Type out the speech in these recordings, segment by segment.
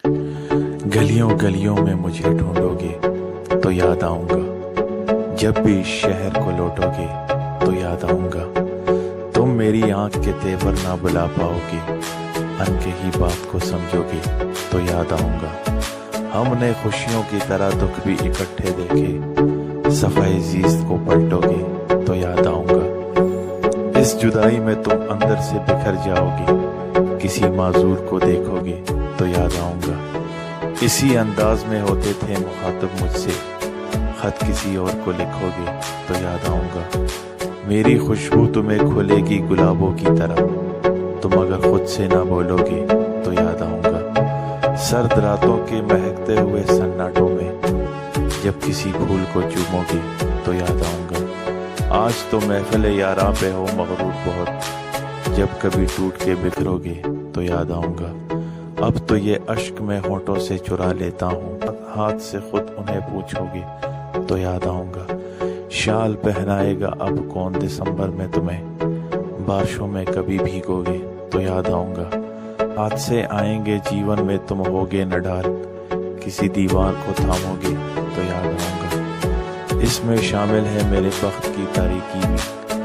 گلیوں گلیوں میں مجھے ڈھونڈو گے تو یاد آؤں گا، جب بھی شہر کو لوٹو گے تو یاد آؤں گا۔ تم میری آنکھ کے تیور نہ بلا پاؤ گے، ان کے ہی بات کو سمجھو گے تو یاد آؤں گا۔ ہم نے خوشیوں کی طرح دکھ بھی اکٹھے دیکھے، صفحۂ زیست کو پلٹو گے تو یاد آؤں گا۔ اس جدائی میں تم اندر سے بکھر جاؤ گے، کسی معذور کو دیکھو گے تو یاد آؤں گا۔ اسی انداز میں ہوتے تھے مخاطب مجھ سے، خط کسی اور کو لکھو گے تو یاد آؤں گا۔ میری خوشبو تمہیں کھلے گی گلابوں کی طرح، تم اگر خود سے نہ بولو گے تو یاد آؤں گا۔ سرد راتوں کے مہکتے ہوئے سناٹوں میں جب کسی پھول کو چومو گے تو یاد آؤں گا۔ آج تو محفل یاراں پہ ہو مغرور بہت، جب کبھی ٹوٹ کے بکھرو گے تو یاد آؤں گا۔ اب تو یہ اشک میں ہونٹوں سے چرا لیتا ہوں، ہاتھ سے خود انہیں پوچھو گے تو یاد آؤں گا۔ شال پہنائے گا اب کون دسمبر میں تمہیں، بارشوں میں کبھی بھیگو گے تو یاد آؤں گا۔ حادثے آئیں گے جیون میں تم ہوگے نہ ڈال، کسی دیوار کو تھامو گے تو یاد آؤں گا۔ اس میں شامل ہے میرے بخت کی تاریکی بھی،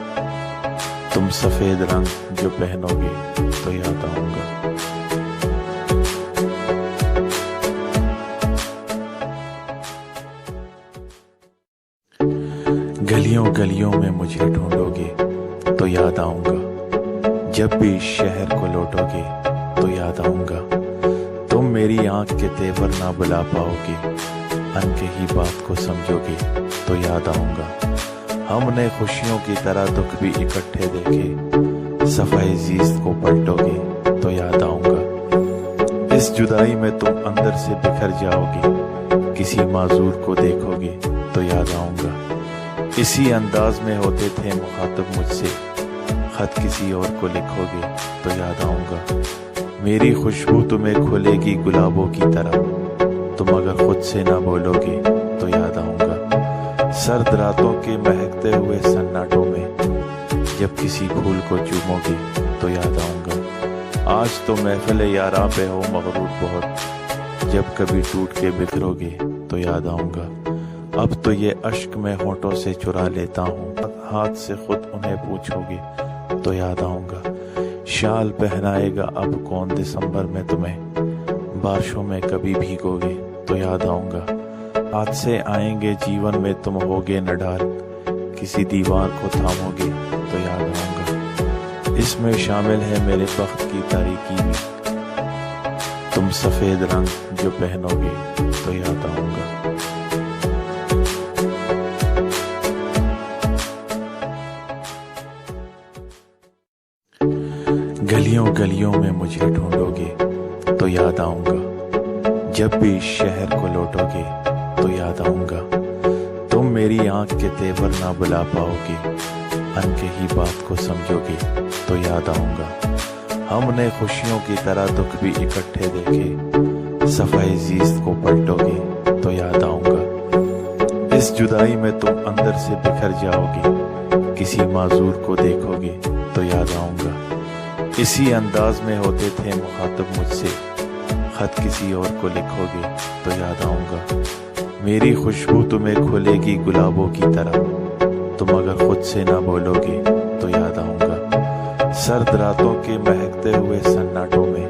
تم سفید رنگ جو پہنو گے تو یاد آؤں گا۔ گلیوں گلیوں میں مجھے ڈھونڈو گے تو یاد آؤں گا، جب بھی شہر کو لوٹو گے تو یاد آؤں گا۔ تم میری آنکھ کے تیور نہ بلا پاؤ گے، ان کے ہی بات کو سمجھو گے تو یاد آؤں گا۔ ہم نے خوشیوں کی طرح دکھ بھی اکٹھے دیکھے، صفحۂ زیست کو پلٹو گے تو یاد آؤں گا۔ اس جدائی میں تم اندر سے بکھر جاؤ گے، کسی معذور کو دیکھو گے تو یاد آؤں گا۔ اسی انداز میں ہوتے تھے مخاطب مجھ سے، خط کسی اور کو لکھو گے تو یاد آؤں گا۔ میری خوشبو تمہیں کھلے گی گلابوں کی طرح، تم اگر خود سے نہ بولو گے تو یاد آؤں گا۔ سرد راتوں کے مہکتے ہوئے سناٹوں میں جب کسی پھول کو چومو گے تو یاد آؤں گا۔ آج تو محفل یاراں پہ ہو مغرور بہت، جب کبھی ٹوٹ کے بکھرو گے تو یاد آؤں گا۔ اب تو یہ اشک میں ہونٹوں سے چرا لیتا ہوں، ہاتھ سے خود انہیں پوچھو گے تو یاد آؤں گا۔ شال پہنائے گا اب کون دسمبر میں تمہیں، بارشوں میں کبھی بھیگو گے تو یاد آؤں گا۔ حادثے آئیں گے جیون میں تم ہوگے نہ ڈال، کسی دیوار کو تھامو گے تو یاد آؤں گا۔ اس میں شامل ہے میرے بخت کی تاریکی بھی، تم سفید رنگ جو پہنو گے تو یاد آؤں گا۔ گلیوں گلیوں میں مجھے ڈھونڈو گے تو یاد آؤں گا، جب بھی شہر کو لوٹو گے تو یاد آؤں گا۔ تم میری آنکھ کے تیور نہ بلا پاؤ گے، ان کے ہی بات کو سمجھو گے تو یاد آؤں گا۔ ہم نے خوشیوں کی طرح دکھ بھی اکٹھے دیکھے، صفحۂ زیست کو پلٹو گے تو یاد آؤں گا۔ اس جدائی میں تم اندر سے بکھر جاؤ گے، کسی معذور کو دیکھو گے تو یاد آؤں گا۔ اسی انداز میں ہوتے تھے مخاطب مجھ سے، خط کسی اور کو لکھو گے تو یاد آؤں گا۔ میری خوشبو تمہیں کھلے گی گلابوں کی طرح، تم اگر خود سے نہ بولو گے تو یاد آؤں گا۔ سرد راتوں کے مہکتے ہوئے سناٹوں میں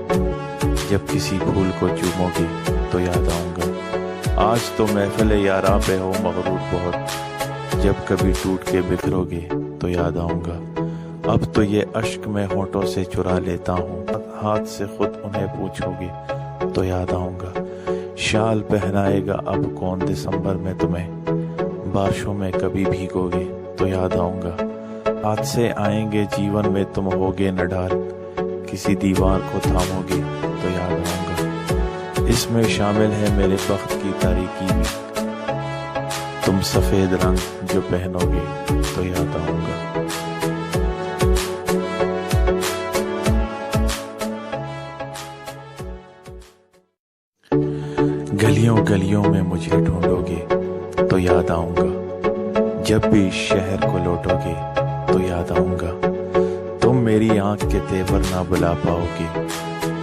جب کسی پھول کو چومو گے تو یاد آؤں گا۔ آج تو محفل یاراں پہ ہو مغرور بہت، جب کبھی ٹوٹ کے بکھرو گے تو یاد آؤں گا۔ اب تو یہ اشک میں ہونٹوں سے چرا لیتا ہوں، ہاتھ سے خود انہیں پوچھو گے تو یاد آؤں گا۔ شال پہنائے گا اب کون دسمبر میں تمہیں، بارشوں میں کبھی بھیگو گے تو یاد آؤں گا۔ حادثے آئیں گے جیون میں تم ہوگے نہ ڈال، کسی دیوار کو تھامو گے تو یاد آؤں گا۔ اس میں شامل ہے میرے بخت کی تاریکی بھی، تم سفید رنگ جو پہنو گے تو یاد آؤں گا۔ گلیوں گلیوں میں مجھے ڈھونڈو گے تو یاد آؤں گا، جب بھی شہر کو لوٹو گے تو یاد آؤں گا۔ تم میری آنکھ کے تیور نہ بلا پاؤ گے،